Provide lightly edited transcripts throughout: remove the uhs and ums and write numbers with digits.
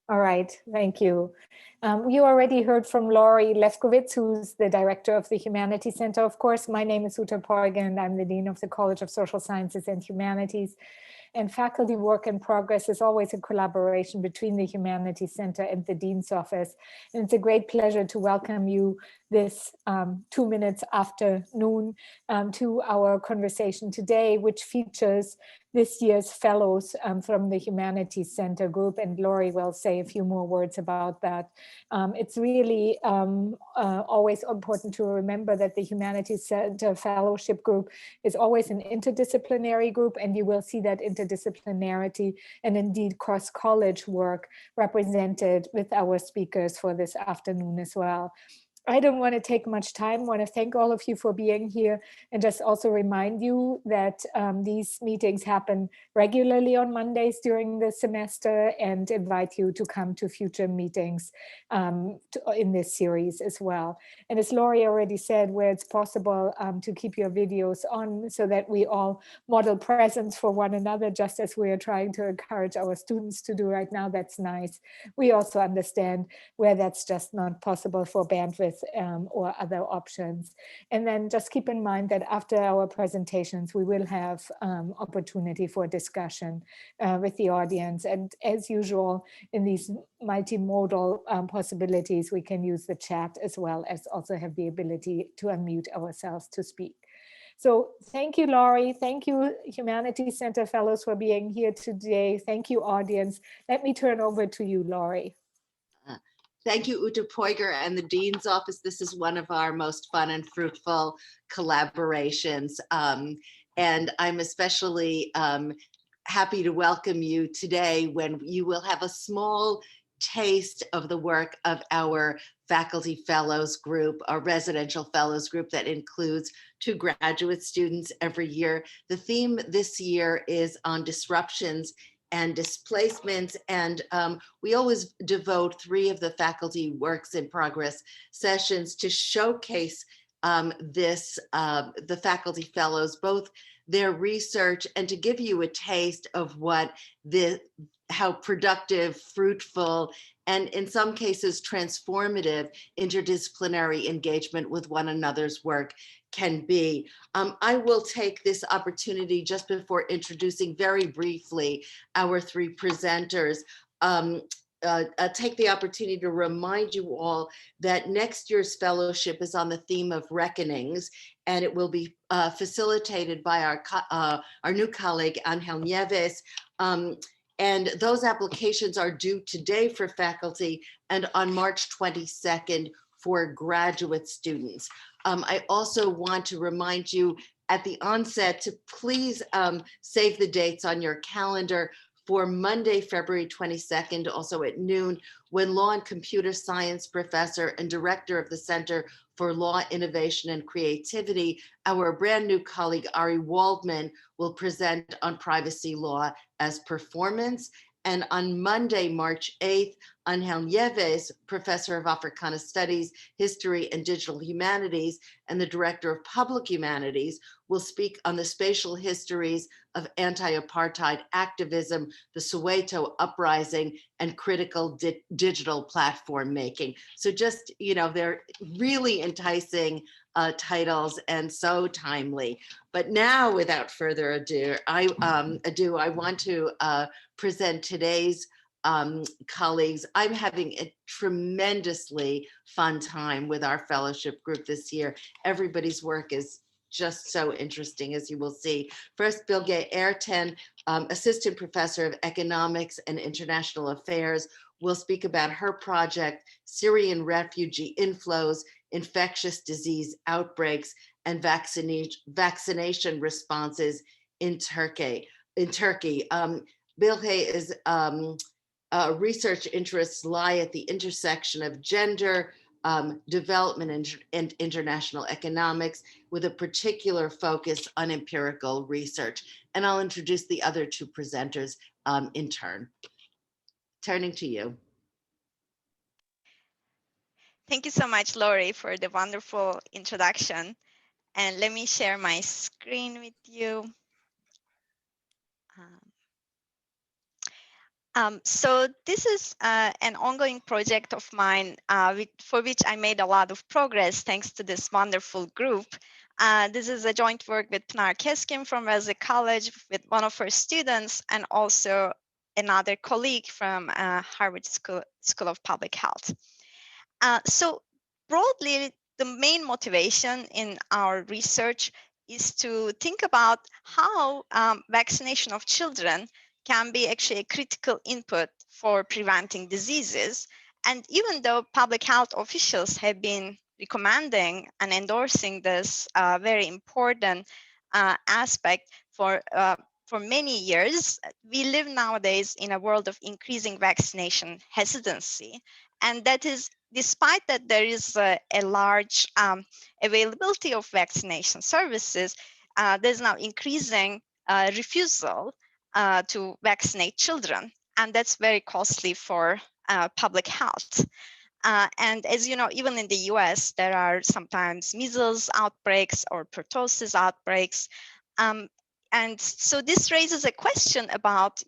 All right, thank you. You already heard from Laurie Lefkowitz, who's the director of the Humanities Center. Of course, my name is Uta Poiger, and I'm the Dean of the College of Social Sciences and Humanities. And faculty work in progress is always a collaboration between the Humanities Center and the Dean's Office. And it's a great pleasure to welcome you this 2 minutes after noon to our conversation today, which features this year's fellows from the Humanities Center group, and Laurie will say a few more words about that. It's really always important to remember that the Humanities Center Fellowship Group is always an interdisciplinary group, and you will see that interdisciplinarity and indeed cross-college work represented with our speakers for this afternoon as well. I don't want to take much time. I want to thank all of you for being here and just also remind you that these meetings happen regularly on Mondays during the semester, and invite you to come to future meetings in this series as well. And as Laurie already said, where it's possible to keep your videos on so that we all model presence for one another, just as we are trying to encourage our students to do right now, that's nice. We also understand where that's just not possible for bandwidth or other options. And then just keep in mind that after our presentations, we will have opportunity for discussion with the audience. And as usual, in these multimodal possibilities, we can use the chat as well as also have the ability to unmute ourselves to speak. So thank you, Laurie. Thank you, Humanities Center Fellows, for being here today. Thank you, audience. Let me turn over to you, Laurie. Thank you, Uta Poiger and the Dean's Office. This is one of our most fun and fruitful collaborations. And I'm especially happy to welcome you today when you will have a small taste of the work of our faculty fellows group, our residential fellows group that includes 2 graduate students every year. The theme this year is on disruptions and displacements, and we always devote 3 of the faculty works in progress sessions to showcase the faculty fellows, both their research and to give you a taste of what how productive, fruitful, and in some cases transformative interdisciplinary engagement with one another's work can be. I will take this opportunity just before introducing very briefly our 3 presenters, take the opportunity to remind you all that next year's fellowship is on the theme of reckonings, and it will be facilitated by our new colleague, Angel Nieves. And those applications are due today for faculty and on March 22nd for graduate students. I also want to remind you at the onset to please save the dates on your calendar for Monday, February 22nd, also at noon, when Law and Computer Science professor and director of the Center for Law, Innovation, and Creativity, our brand new colleague, Ari Waldman, will present on privacy law as performance. And on Monday, March 8th, Angel Nieves, professor of Africana Studies, History, and Digital Humanities, and the director of Public Humanities, will speak on the spatial histories of anti-apartheid activism, the Soweto uprising, and critical digital platform making. So just, they're really enticing titles and so timely. But now, without further ado, I want to present today's colleagues. I'm having a tremendously fun time with our fellowship group this year. Everybody's work is just so interesting, as you will see. First, Bilge Erten, Assistant Professor of Economics and International Affairs, will speak about her project, Syrian Refugee Inflows, Infectious Disease Outbreaks, and Vaccination Responses in Turkey. Bilge is research interests lie at the intersection of gender, development, and international economics, with a particular focus on empirical research. And I'll introduce the other 2 presenters in turn. Turning to you. Thank you so much, Laurie, for the wonderful introduction. And let me share my screen with you. So this is an ongoing project of mine for which I made a lot of progress thanks to this wonderful group. This is a joint work with Pınar Keskin from Wesley College with one of her students and also another colleague from Harvard School of Public Health. So broadly, the main motivation in our research is to think about how vaccination of children can be actually a critical input for preventing diseases. And even though public health officials have been recommending and endorsing this very important aspect for many years, we live nowadays in a world of increasing vaccination hesitancy. And that is despite that there is a large availability of vaccination services, there's now increasing refusal to vaccinate children. And that's very costly for public health. And as you know, even in the US, there are sometimes measles outbreaks or pertussis outbreaks. And so this raises a question about,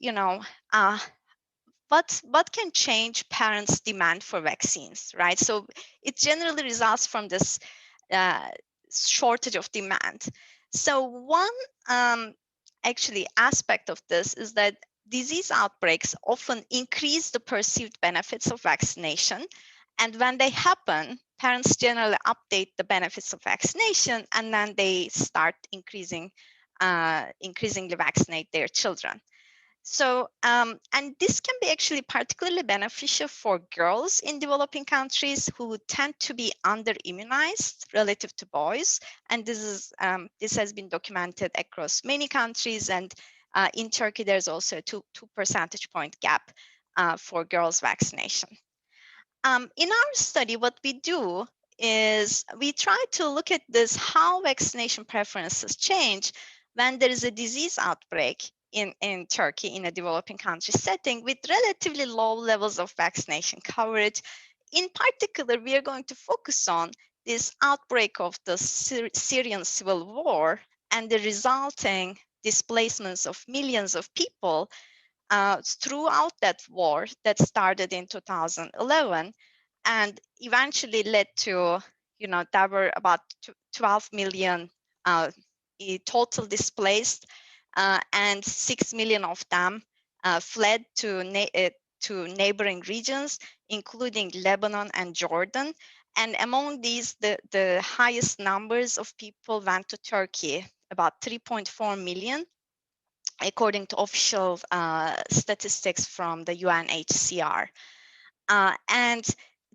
what can change parents' demand for vaccines, right? So it generally results from this shortage of demand. So one actually aspect of this is that disease outbreaks often increase the perceived benefits of vaccination. And when they happen, parents generally update the benefits of vaccination, and then they start increasingly vaccinate their children. So, and this can be actually particularly beneficial for girls in developing countries who tend to be under-immunized relative to boys. And this has been documented across many countries. And in Turkey, there's also a two percentage point gap for girls' vaccination. In our study, what we do is we try to look at this, how vaccination preferences change when there is a disease outbreak in Turkey in a developing country setting with relatively low levels of vaccination coverage. In particular, we are going to focus on this outbreak of the Syrian civil war and the resulting displacements of millions of people throughout that war that started in 2011 and eventually led to, there were about 12 million total displaced, and 6 million of them fled to neighboring regions, including Lebanon and Jordan. And among these, the highest numbers of people went to Turkey, about 3.4 million, according to official statistics from the UNHCR. And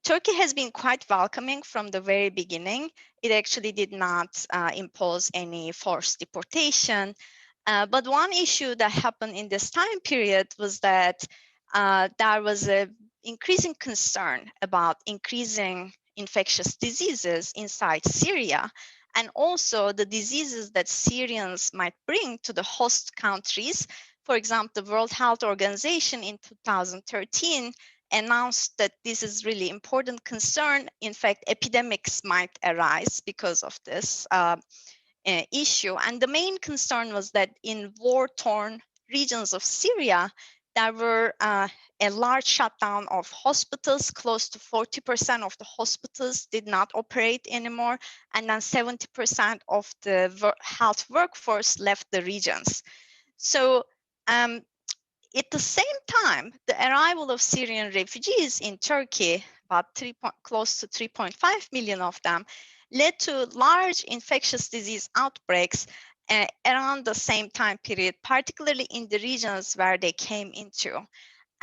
Turkey has been quite welcoming from the very beginning. It actually did not impose any forced deportation. But one issue that happened in this time period was that there was an increasing concern about increasing infectious diseases inside Syria, and also the diseases that Syrians might bring to the host countries. For example, the World Health Organization in 2013 announced that this is really important concern. In fact, epidemics might arise because of this issue. And the main concern was that in war-torn regions of Syria, there were a large shutdown of hospitals. Close to 40% of the hospitals did not operate anymore. And then 70% of the health workforce left the regions. So at the same time, the arrival of Syrian refugees in Turkey, about close to 3.5 million of them, led to large infectious disease outbreaks around the same time period, particularly in the regions where they came into.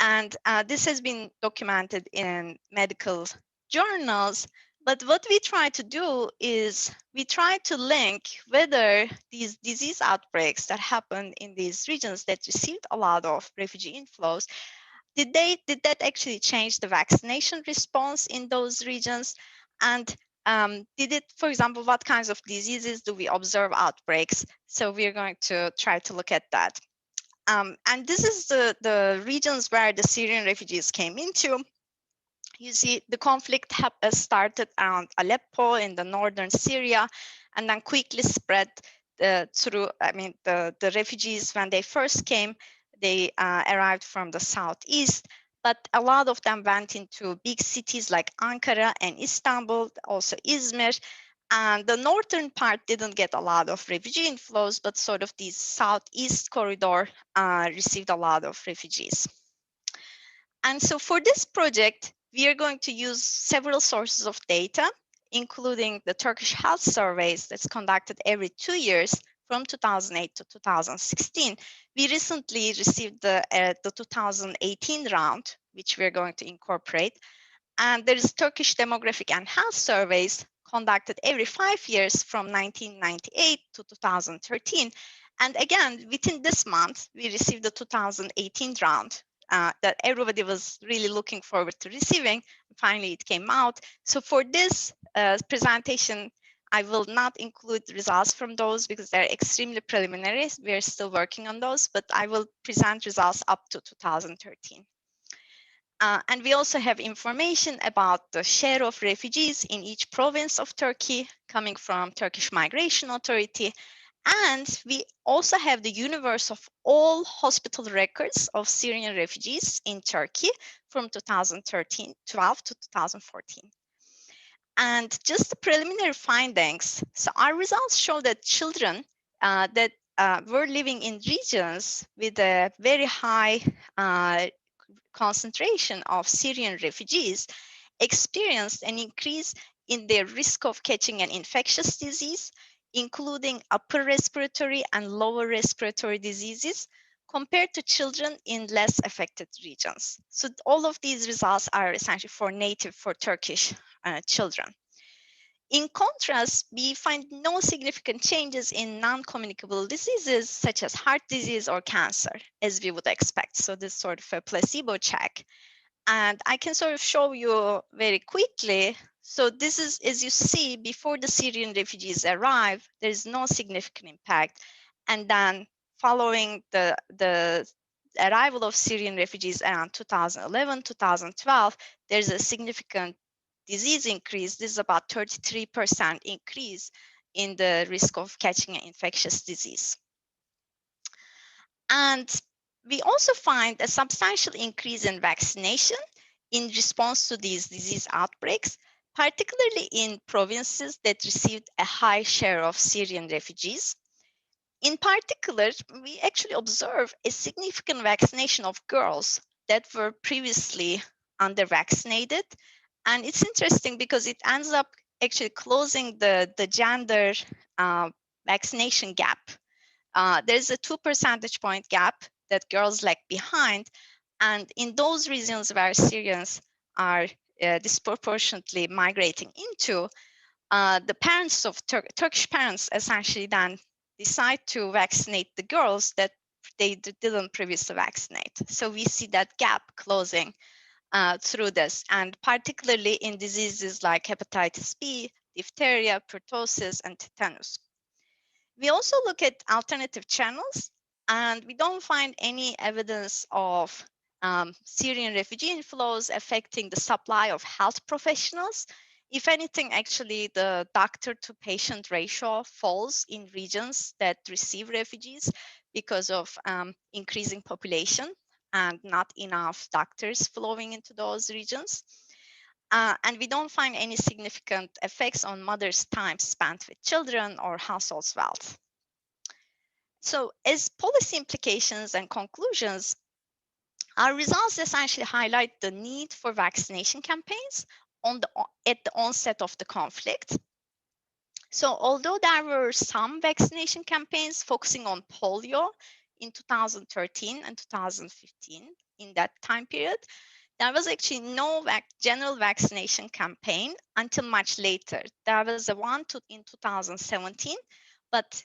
And this has been documented in medical journals. But what we try to do is we try to link whether these disease outbreaks that happened in these regions that received a lot of refugee inflows, did that actually change the vaccination response in those regions? And did it, for example, what kinds of diseases do we observe outbreaks? So we're going to try to look at that. And this is the regions where the Syrian refugees came into. You see, the conflict started around Aleppo in the northern Syria, and then quickly spread through. I mean, the refugees, when they first came, they arrived from the southeast, but a lot of them went into big cities like Ankara and Istanbul, also Izmir. And the northern part didn't get a lot of refugee inflows, but sort of the southeast corridor received a lot of refugees. And so for this project, we are going to use several sources of data, including the Turkish health surveys that's conducted every 2 years from 2008 to 2016. We recently received the 2018 round, which we're going to incorporate. And there is Turkish demographic and health surveys conducted every 5 years from 1998 to 2013. And again, within this month, we received the 2018 round that everybody was really looking forward to receiving. Finally, it came out. So for this presentation, I will not include results from those because they're extremely preliminary. We're still working on those, but I will present results up to 2013. And we also have information about the share of refugees in each province of Turkey coming from Turkish Migration Authority. And we also have the universe of all hospital records of Syrian refugees in Turkey from 2012 to 2014. And just the preliminary findings. So our results show that children that were living in regions with a very high concentration of Syrian refugees experienced an increase in their risk of catching an infectious disease, including upper respiratory and lower respiratory diseases, compared to children in less affected regions. So all of these results are essentially for Turkish children. In contrast, we find no significant changes in non-communicable diseases such as heart disease or cancer, as we would expect. So this is sort of a placebo check. And I can sort of show you very quickly. So this is, as you see, before the Syrian refugees arrive, there is no significant impact. And then following the arrival of Syrian refugees around 2011, 2012, there's a significant disease increase. This is about 33% increase in the risk of catching an infectious disease. And we also find a substantial increase in vaccination in response to these disease outbreaks, particularly in provinces that received a high share of Syrian refugees. In particular, we actually observe a significant vaccination of girls that were previously under-vaccinated. And it's interesting because it ends up actually closing the gender vaccination gap. There's a 2 percentage point gap that girls lag behind. And in those regions where Syrians are disproportionately migrating into, the parents of Turkish parents essentially then decide to vaccinate the girls that they didn't previously vaccinate. So we see that gap closing through this, and particularly in diseases like hepatitis B, diphtheria, pertussis, and tetanus. We also look at alternative channels, and we don't find any evidence of Syrian refugee inflows affecting the supply of health professionals. If anything, actually, the doctor-to-patient ratio falls in regions that receive refugees because of increasing population and not enough doctors flowing into those regions. And we don't find any significant effects on mothers' time spent with children or households' wealth. So as policy implications and conclusions, our results essentially highlight the need for vaccination campaigns at the onset of the conflict. So although there were some vaccination campaigns focusing on polio in 2013 and 2015 in that time period, there was actually no general vaccination campaign until much later. There was a one in 2017, but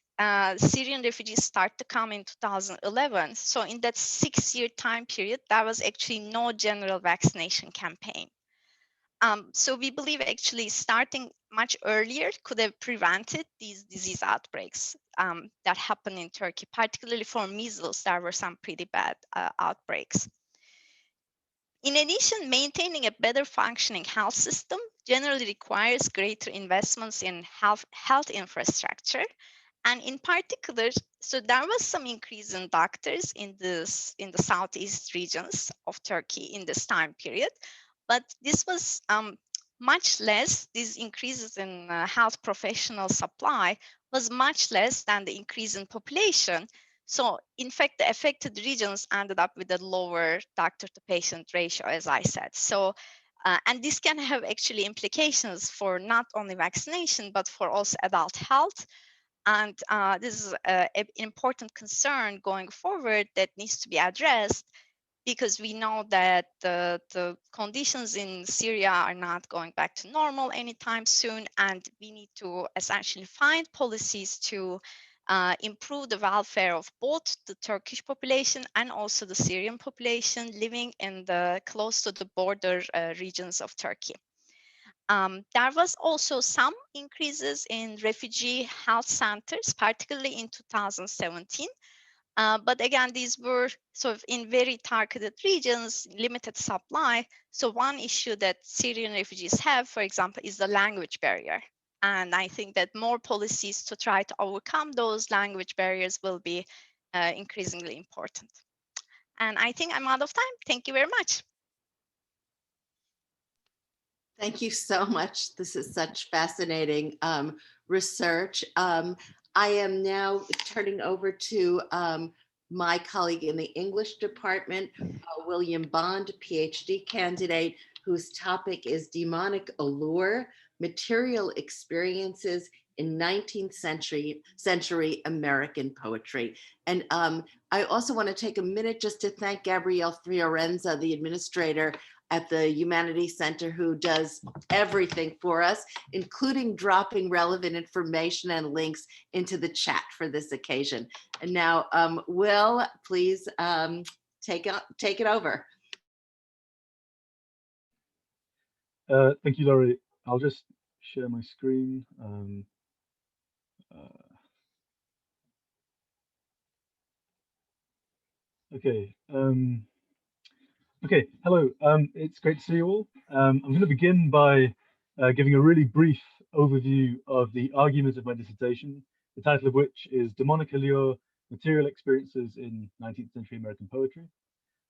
Syrian refugees start to come in 2011. So in that 6-year time period, there was actually no general vaccination campaign. So we believe actually starting much earlier could have prevented these disease outbreaks that happen in Turkey, particularly for measles. There were some pretty bad outbreaks. In addition, maintaining a better functioning health system generally requires greater investments in health infrastructure. And in particular, so there was some increase in doctors in the southeast regions of Turkey in this time period, but this was much less. These increases in health professional supply was much less than the increase in population. So in fact, the affected regions ended up with a lower doctor to patient ratio, as I said. So and this can have actually implications for not only vaccination, but for also adult health. And this is an important concern going forward that needs to be addressed, because we know that the conditions in Syria are not going back to normal anytime soon. And we need to essentially find policies to improve the welfare of both the Turkish population and also the Syrian population living in the close to the border regions of Turkey. There was also some increases in refugee health centers, particularly in 2017. But again, these were sort of in very targeted regions, limited supply. So one issue that Syrian refugees have, for example, is the language barrier. And I think that more policies to try to overcome those language barriers will be increasingly important. And I think I'm out of time. Thank you very much. Thank you so much. This is such fascinating research. I am now turning over to my colleague in the English department, William Bond, PhD candidate, whose topic is demonic allure, material experiences in 19th century American poetry. And I also want to take a minute just to thank Gabrielle Fiorenza, the administrator at the Humanities Center, who does everything for us, including dropping relevant information and links into the chat for this occasion. And now, Will, please take it over. Thank you, Laurie. I'll just share my screen. Okay. Okay, hello. It's great to see you all. I'm going to begin by giving a really brief overview of the argument of my dissertation, the title of which is Demonic Allure, Material Experiences in 19th Century American Poetry.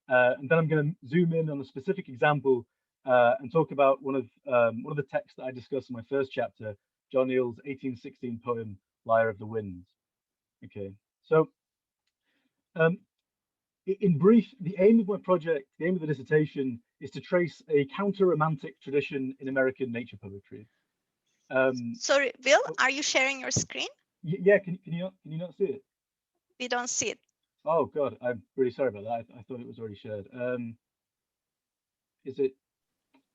And then I'm going to zoom in on a specific example and talk about one of the texts that I discussed in my first chapter, John Neal's 1816 poem, Lyre of the Winds. Okay, so in brief, the aim of my project, the aim of the dissertation, is to trace a counter-romantic tradition in American nature poetry. Sorry, Will, are you sharing your screen? Yeah, can you not see it? We don't see it. Oh God, I'm really sorry about that. I thought it was already shared. Is it?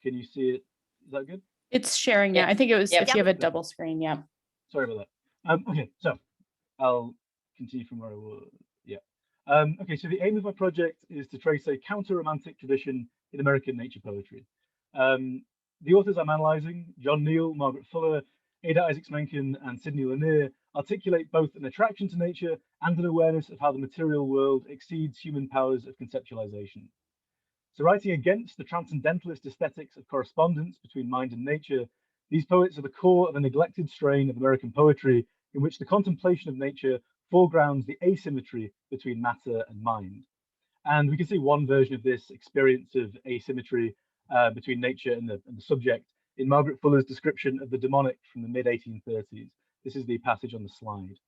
Can you see it? Is that good? It's sharing now. I think it was if you have a Perfect. double screen. Yeah. Sorry about that. Okay, so I'll continue from where I was. Yeah. Okay, so the aim of my project is to trace a counter-romantic tradition in American nature poetry. The authors I'm analyzing, John Neal, Margaret Fuller, Ada Isaacs Menken, and Sidney Lanier, articulate both an attraction to nature and an awareness of how the material world exceeds human powers of conceptualization. So writing against the transcendentalist aesthetics of correspondence between mind and nature, these poets are the core of a neglected strain of American poetry in which the contemplation of nature foregrounds the asymmetry between matter and mind. And we can see one version of this experience of asymmetry between nature and the subject in Margaret Fuller's description of the demonic from the mid-1830s. This is the passage on the slide.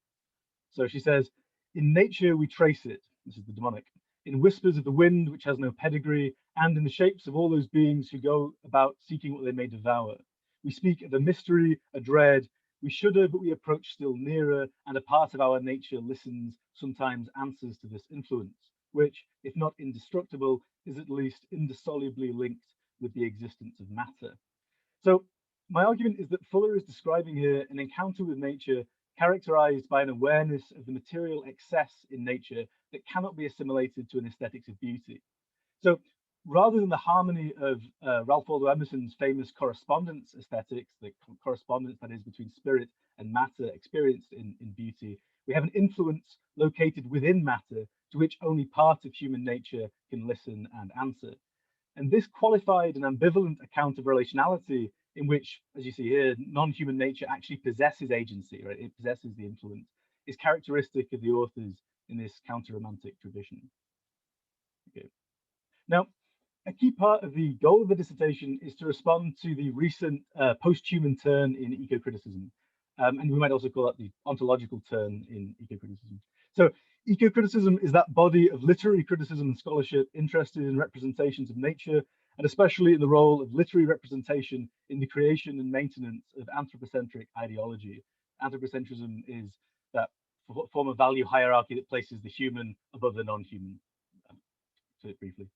So she says, in nature we trace it, this is the demonic, in whispers of the wind which has no pedigree, and in the shapes of all those beings who go about seeking what they may devour. We speak of a mystery, a dread, we shudder, but we approach still nearer, and a part of our nature listens, sometimes answers to this influence, which, if not indestructible, is at least indissolubly linked with the existence of matter. So my argument is that Fuller is describing here an encounter with nature characterized by an awareness of the material excess in nature that cannot be assimilated to an aesthetics of beauty. So rather than the harmony of Ralph Waldo Emerson's famous correspondence aesthetics, the correspondence that is between spirit and matter experienced in beauty, we have an influence located within matter to which only part of human nature can listen and answer. And this qualified and ambivalent account of relationality in which, as you see here, non-human nature actually possesses agency, right? It possesses the influence, is characteristic of the authors in this counter-romantic tradition. Okay. Now, a key part of the goal of the dissertation is to respond to the recent post-human turn in eco-criticism. And we might also call that the ontological turn in eco-criticism. So eco-criticism is that body of literary criticism and scholarship interested in representations of nature, and especially in the role of literary representation in the creation and maintenance of anthropocentric ideology. Anthropocentrism is that form of value hierarchy that places the human above the non-human. To it briefly.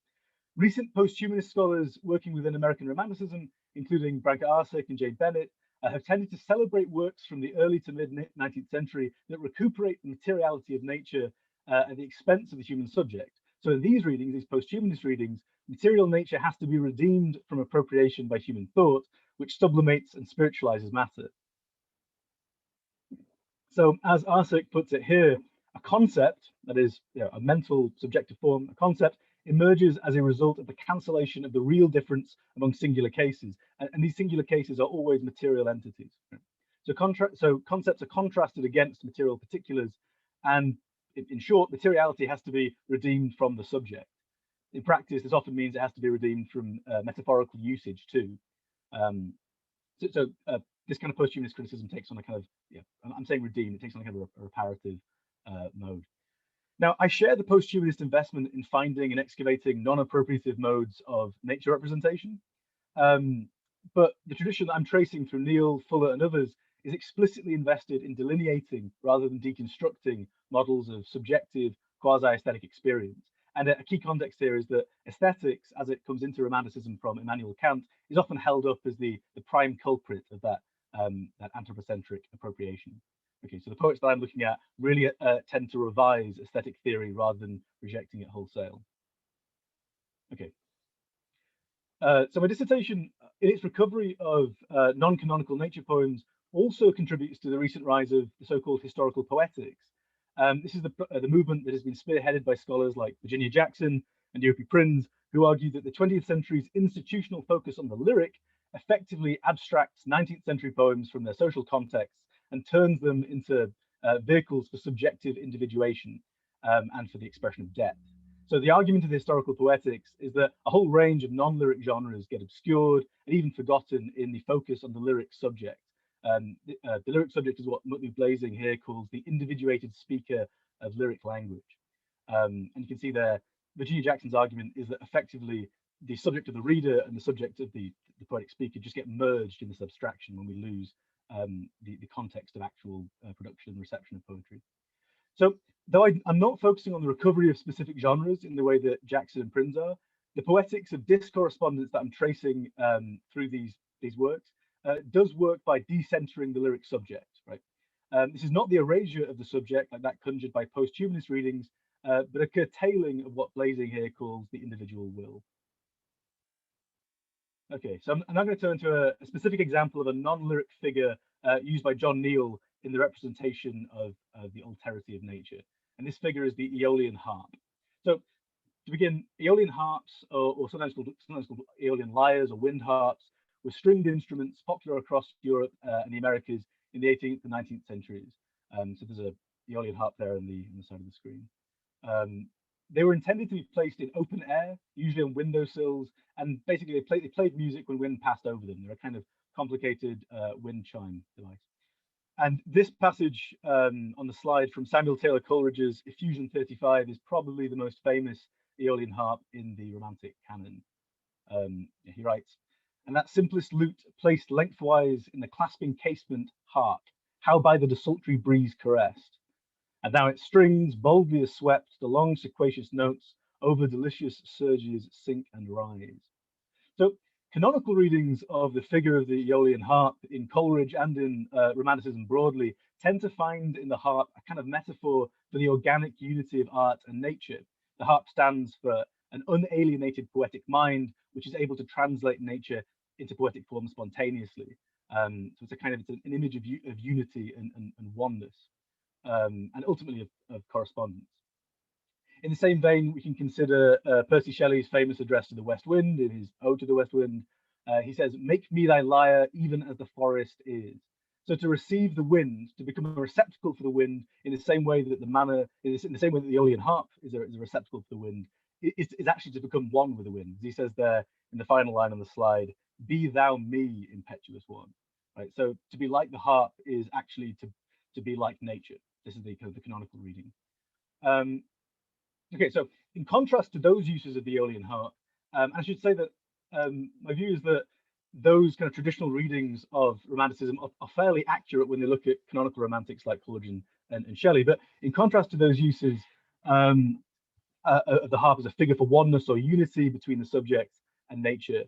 Recent post-humanist scholars working within American Romanticism, including Branka Arsic and Jane Bennett, have tended to celebrate works from the early to mid-19th century that recuperate the materiality of nature at the expense of the human subject. So in these readings, these post-humanist readings, material nature has to be redeemed from appropriation by human thought, which sublimates and spiritualizes matter. So as Arsic puts it here, a concept, that is, a mental subjective form, a concept emerges as a result of the cancellation of the real difference among singular cases. And these singular cases are always material entities. So concepts are contrasted against material particulars. And in short, materiality has to be redeemed from the subject. In practice, this often means it has to be redeemed from metaphorical usage too. This kind of post-humanist criticism takes on a kind of, I'm saying redeem, it takes on a kind of a reparative mode. Now, I share the post-humanist investment in finding and excavating non-appropriative modes of nature representation, but the tradition that I'm tracing through Neil, Fuller, and others is explicitly invested in delineating rather than deconstructing models of subjective quasi-aesthetic experience. And a key context here is that aesthetics, as it comes into Romanticism from Immanuel Kant, is often held up as the prime culprit of that anthropocentric appropriation. Okay, so the poets that I'm looking at really tend to revise aesthetic theory rather than rejecting it wholesale. Okay. So my dissertation, in its recovery of non-canonical nature poems, also contributes to the recent rise of the so-called historical poetics. This is the movement that has been spearheaded by scholars like Virginia Jackson and Yopi Prinz, who argue that the 20th century's institutional focus on the lyric effectively abstracts 19th century poems from their social contexts and turns them into vehicles for subjective individuation and for the expression of depth. So the argument of the historical poetics is that a whole range of non-lyric genres get obscured and even forgotten in the focus on the lyric subject. The lyric subject is what Mutlu Blazing here calls the individuated speaker of lyric language. And you can see there, Virginia Jackson's argument is that effectively the subject of the reader and the subject of the poetic speaker just get merged in this abstraction when we lose the context of actual production and reception of poetry. So though I'm not focusing on the recovery of specific genres in the way that Jackson and Prinz are, the poetics of discorrespondence that I'm tracing through these works does work by decentering the lyric subject, right? This is not the erasure of the subject like that conjured by post-humanist readings, but a curtailing of what Blazing here calls the individual will. Okay, so I'm now going to turn to a specific example of a non-lyric figure used by John Neal in the representation of the alterity of nature. And this figure is the Aeolian harp. So to begin, Aeolian harps, or sometimes called Aeolian lyres or wind harps, were stringed instruments popular across Europe and the Americas in the 18th and 19th centuries. So there's a Aeolian harp there on the side of the screen. They were intended to be placed in open air, usually on windowsills, and basically they played music when wind passed over them. They're a kind of complicated wind chime device. And this passage on the slide from Samuel Taylor Coleridge's Effusion 35 is probably the most famous Aeolian harp in the Romantic canon. He writes, "And that simplest lute placed lengthwise in the clasping casement, hark, how by the desultory breeze caressed. And now its strings, boldly as swept, the long sequacious notes over delicious surges sink and rise." So canonical readings of the figure of the Aeolian harp in Coleridge and in Romanticism broadly tend to find in the harp a kind of metaphor for the organic unity of art and nature. The harp stands for an unalienated poetic mind, which is able to translate nature into poetic form spontaneously. So it's a kind of an image of unity and oneness. And ultimately of correspondence. In the same vein, we can consider Percy Shelley's famous address to the West Wind in his Ode to the West Wind. He says, "Make me thy lyre even as the forest is." So to receive the wind, to become a receptacle for the wind, in the same way that the manna is, in the same way that the Aeolian harp is a receptacle for the wind, is actually to become one with the wind. As he says there in the final line on the slide, "Be thou me, impetuous one." Right. So to be like the harp is actually to be like nature. This is the kind of the canonical reading. Okay, so in contrast to those uses of the Aeolian harp, I should say that my view is that those kind of traditional readings of Romanticism are fairly accurate when they look at canonical romantics like Coleridge and Shelley. But in contrast to those uses of the harp as a figure for oneness or unity between the subject and nature,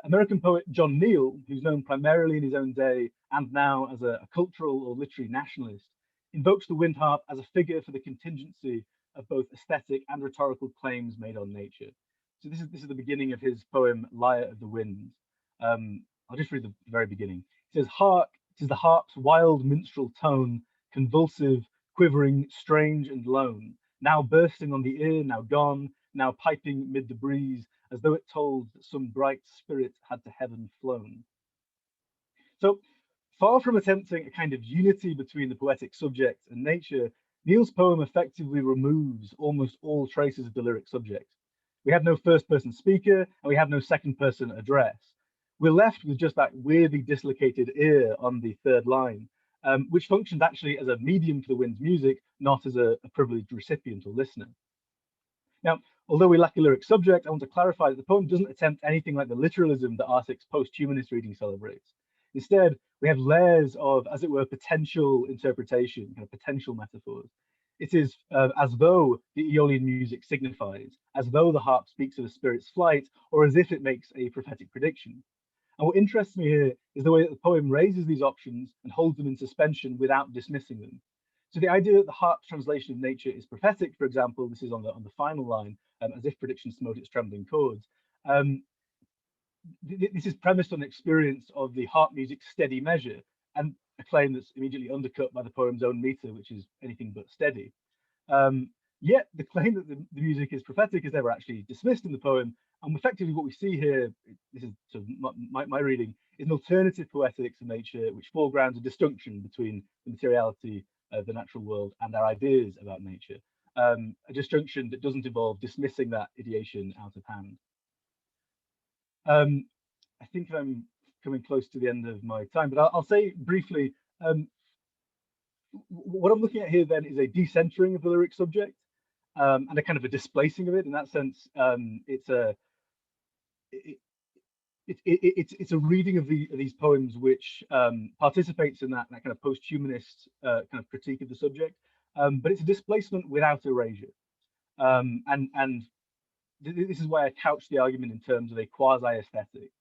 American poet John Neal, who's known primarily in his own day and now as a cultural or literary nationalist, invokes the wind harp as a figure for the contingency of both aesthetic and rhetorical claims made on nature. So this is the beginning of his poem Lyre of the Winds. I'll just read the very beginning. It says, "Hark, 'tis the harp's wild minstrel tone, convulsive, quivering, strange and lone, now bursting on the ear, now gone, now piping mid the breeze, as though it told that some bright spirit had to heaven flown." So far from attempting a kind of unity between the poetic subject and nature, Neal's poem effectively removes almost all traces of the lyric subject. We have no first person speaker and we have no second person address. We're left with just that weirdly dislocated ear on the third line, which functions actually as a medium for the wind's music, not as a privileged recipient or listener. Now, although we lack a lyric subject, I want to clarify that the poem doesn't attempt anything like the literalism that Arctic's post-humanist reading celebrates. Instead, we have layers of, as it were, potential interpretation, kind of potential metaphors. It is as though the Aeolian music signifies, as though the harp speaks of a spirit's flight, or as if it makes a prophetic prediction. And what interests me here is the way that the poem raises these options and holds them in suspension without dismissing them. So the idea that the harp's translation of nature is prophetic, for example, this is on the final line, as if prediction smote its trembling chords. This is premised on the experience of the harp music's steady measure, and a claim that's immediately undercut by the poem's own meter, which is anything but steady. Yet the claim that the music is prophetic is never actually dismissed in the poem, and effectively what we see here, this is sort of my reading, is an alternative poetics of nature which foregrounds a disjunction between the materiality of the natural world and our ideas about nature, a disjunction that doesn't involve dismissing that ideation out of hand. I think I'm coming close to the end of my time, but I'll say briefly, what I'm looking at here then is a decentering of the lyric subject and a kind of a displacing of it. In that sense, it's a reading of these poems which participates in that kind of post-humanist kind of critique of the subject, but it's a displacement without erasure. And this is why I couch the argument in terms of a quasi-aesthetic,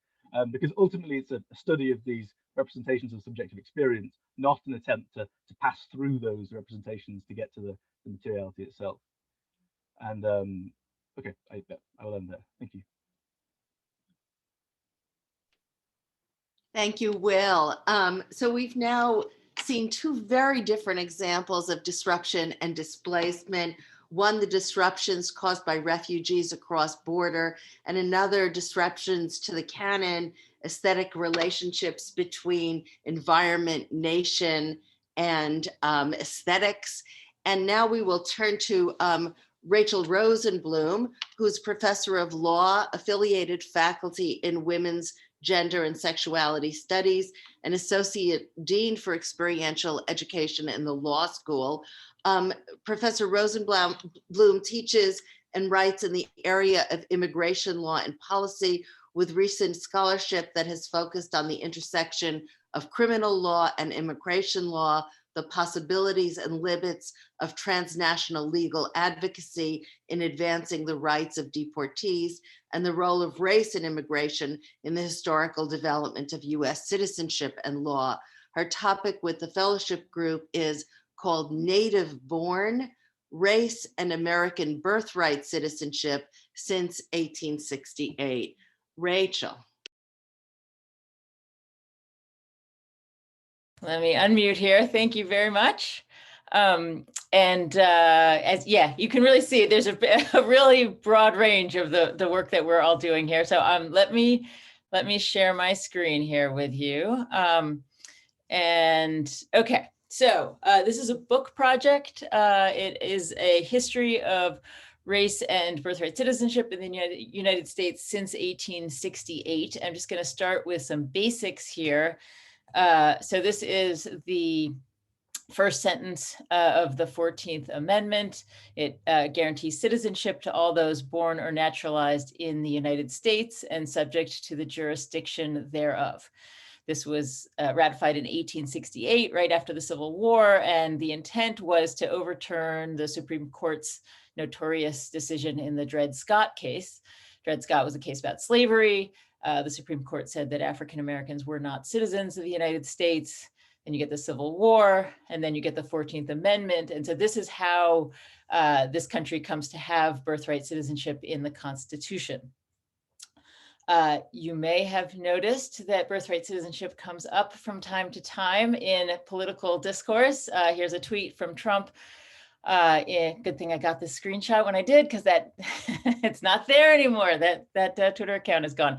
because ultimately it's a study of these representations of subjective experience, not an attempt to pass through those representations to get to the materiality itself. And okay, I will end there. Thank you. Thank you, Will. So we've now seen two very different examples of disruption and displacement. One, the disruptions caused by refugees across border, and another, disruptions to the canon, aesthetic relationships between environment, nation, and aesthetics. And now we will turn to Rachel Rosenbloom, who's professor of law, affiliated faculty in women's gender and sexuality studies, and associate dean for experiential education in the law school. Professor Rosenbloom teaches and writes in the area of immigration law and policy, with recent scholarship that has focused on the intersection of criminal law and immigration law, the possibilities and limits of transnational legal advocacy in advancing the rights of deportees, and the role of race in immigration in the historical development of US citizenship and law. Her topic with the fellowship group is called Native Born: Race and American Birthright Citizenship since 1868. Rachel. Let me unmute here. Thank you very much. As you can really see, there's a really broad range of the work that we're all doing here. So let me share my screen here with you. And okay, so this is a book project. It is a history of race and birthright citizenship in the United States since 1868. I'm just going to start with some basics here. So this is the first sentence of the 14th Amendment. It guarantees citizenship to all those born or naturalized in the United States and subject to the jurisdiction thereof. This was ratified in 1868, right after the Civil War, and the intent was to overturn the Supreme Court's notorious decision in the Dred Scott case. Dred Scott was a case about slavery. The Supreme Court said that African Americans were not citizens of the United States. And you get the Civil War, and then you get the 14th Amendment. And so this is how this country comes to have birthright citizenship in the Constitution. You may have noticed that birthright citizenship comes up from time to time in political discourse. Here's a tweet from Trump. Good thing I got this screenshot when I did, because that it's not there anymore. That Twitter account is gone.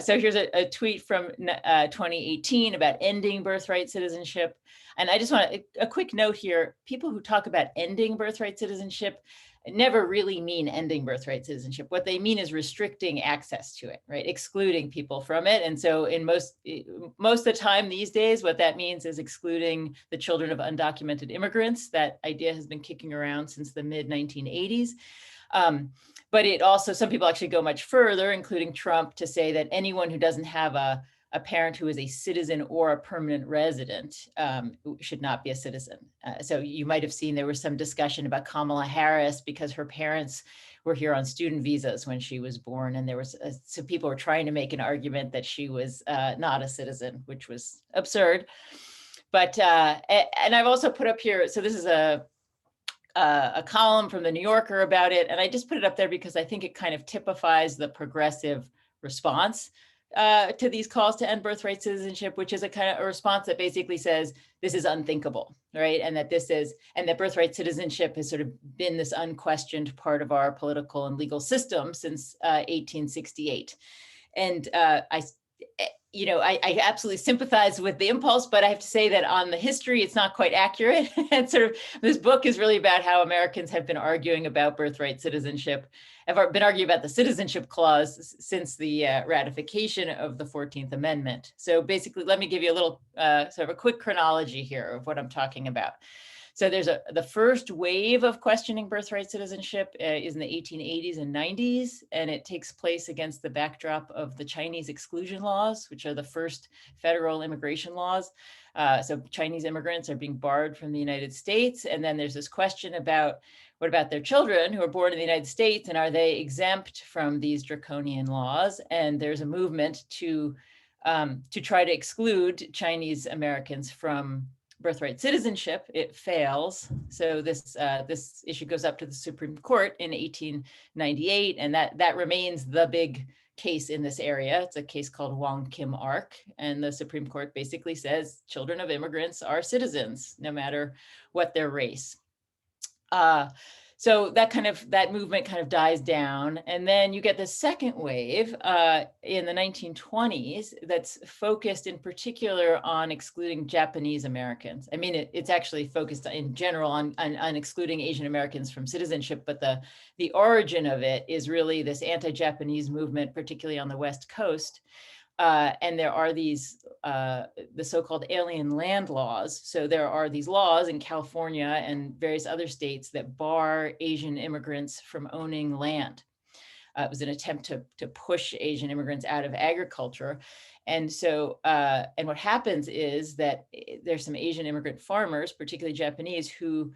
So here's a tweet from 2018 about ending birthright citizenship. And I just want a quick note here. People who talk about ending birthright citizenship never really mean ending birthright citizenship. What they mean is restricting access to it, right? Excluding people from it. And so in most of the time these days, what that means is excluding the children of undocumented immigrants. That idea has been kicking around since the mid-1980s. But it also, some people actually go much further, including Trump, to say that anyone who doesn't have a parent who is a citizen or a permanent resident should not be a citizen. So you might have seen there was some discussion about Kamala Harris because her parents were here on student visas when she was born. And there was, so people were trying to make an argument that she was not a citizen, which was absurd. But, and I've also put up here, so this is a column from the New Yorker about it. And I just put it up there because I think it kind of typifies the progressive response to these calls to end birthright citizenship, which is a kind of a response that basically says this is unthinkable, right? And that that birthright citizenship has sort of been this unquestioned part of our political and legal system since 1868. And I absolutely sympathize with the impulse, but I have to say that on the history, it's not quite accurate. And sort of this book is really about how Americans have been arguing about birthright citizenship, have been arguing about the citizenship clause since the ratification of the 14th Amendment. So basically, let me give you a little sort of a quick chronology here of what I'm talking about. So there's the first wave of questioning birthright citizenship is in the 1880s and 90s, and it takes place against the backdrop of the Chinese exclusion laws, which are the first federal immigration laws. So Chinese immigrants are being barred from the United States. And then there's this question about what about their children who are born in the United States, and are they exempt from these draconian laws? And there's a movement to try to exclude Chinese Americans from birthright citizenship. It fails. So this issue goes up to the Supreme Court in 1898, and that remains the big case in this area. It's a case called Wong Kim Ark, and the Supreme Court basically says children of immigrants are citizens, no matter what their race. So that movement kind of dies down. And then you get the second wave in the 1920s that's focused in particular on excluding Japanese Americans. I mean, it's actually focused in general on excluding Asian Americans from citizenship, but the origin of it is really this anti-Japanese movement, particularly on the West Coast. And there are these, the so-called alien land laws. So there are these laws in California and various other states that bar Asian immigrants from owning land. It was an attempt to push Asian immigrants out of agriculture. And so, and what happens is that there's some Asian immigrant farmers, particularly Japanese, who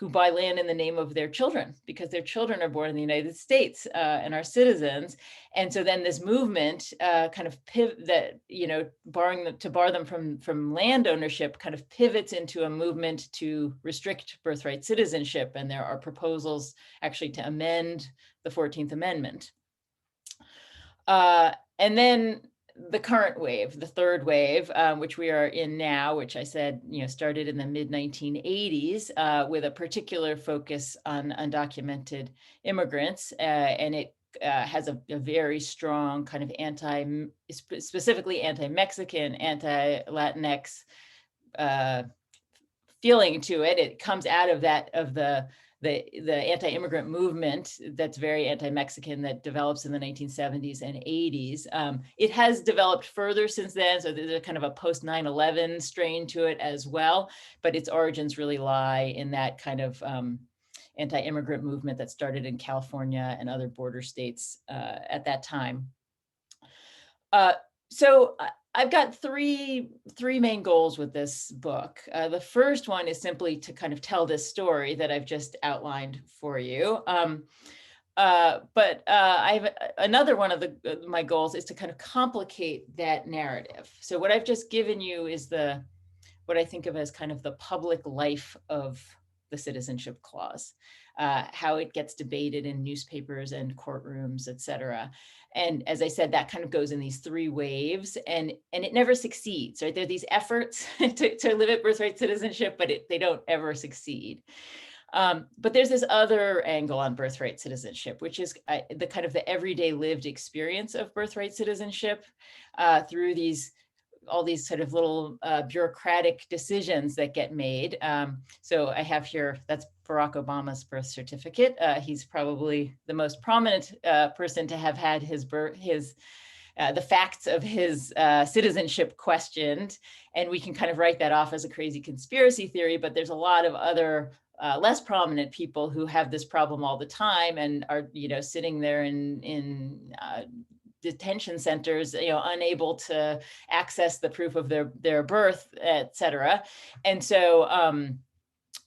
buy land in the name of their children because their children are born in the United States and are citizens. And so then this movement kind of bar them from land ownership kind of pivots into a movement to restrict birthright citizenship. And there are proposals actually to amend the 14th Amendment. And then the current wave, the third wave, which we are in now, which I said, started in the mid-1980s with a particular focus on undocumented immigrants. And it has a very strong kind of specifically anti-Mexican, anti-Latinx feeling to it. It comes out of that, of the anti-immigrant movement that's very anti-Mexican that develops in the 1970s and 80s. It has developed further since then, so there's a kind of a post 9/11 strain to it as well, but its origins really lie in that kind of anti-immigrant movement that started in California and other border states at that time. So I've got three main goals with this book. The first one is simply to kind of tell this story that I've just outlined for you. But I've another one of my goals is to kind of complicate that narrative. So what I've just given you is what I think of as kind of the public life of the citizenship clause, how it gets debated in newspapers and courtrooms, et cetera. And as I said, that kind of goes in these three waves, and it never succeeds, right? There are these efforts to limit birthright citizenship, but they don't ever succeed. But there's this other angle on birthright citizenship, which is the kind of the everyday lived experience of birthright citizenship through all these sort of little bureaucratic decisions that get made. So I have here, that's Barack Obama's birth certificate. He's probably the most prominent person to have had the facts of his citizenship questioned. And we can kind of write that off as a crazy conspiracy theory, but there's a lot of other less prominent people who have this problem all the time and are, sitting there in detention centers, unable to access the proof of their birth, et cetera. And so,